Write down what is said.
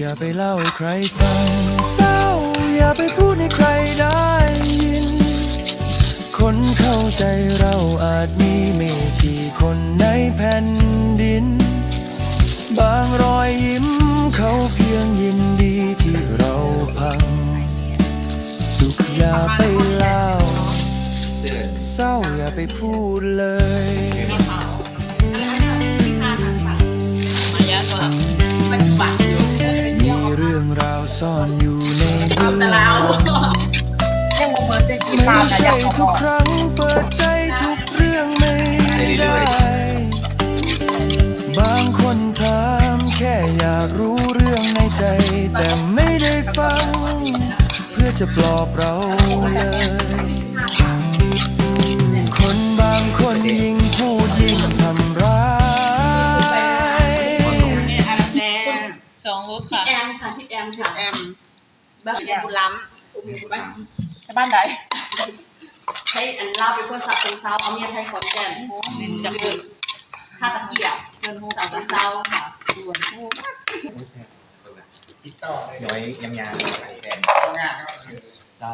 อย่าไปเล่าให้ใครฟังเศร้าอย่าไปพูดให้ใครได้ยินคนเข้าใจเราอาจมีไม่กี่คนในแผ่นดินบางรอยยิ้มเขาเพียงยินดีที่เราพังสุขอย่าไปเล่าเศร้าอย่าไปพูดเลยมีเรื่องราวซ่อนอยู่ในเบื้องหลังไม่ใช่ทุกครั้งเปิดใจทุกเรื่องไม่ได้บางคนถามแค่อยากรู้เรื่องในใจแต่ไม่ได้ฟังเพื่อจะปลอบเราเลยคนบางคนยิ่งพูดยิ่งทำร้ายสองรถค่ะแอมค่ะที่แอมค่ะแอมบ้านแอมบุล้ำบ้านไหนใช้อันเล่าเป็นคนสับเป็นเซาเอาเมียไทยขอนแก่นจะเกิดท่าตะเกียบเกินสับเป็นเซาค่ะน้อยยำยาแทนได้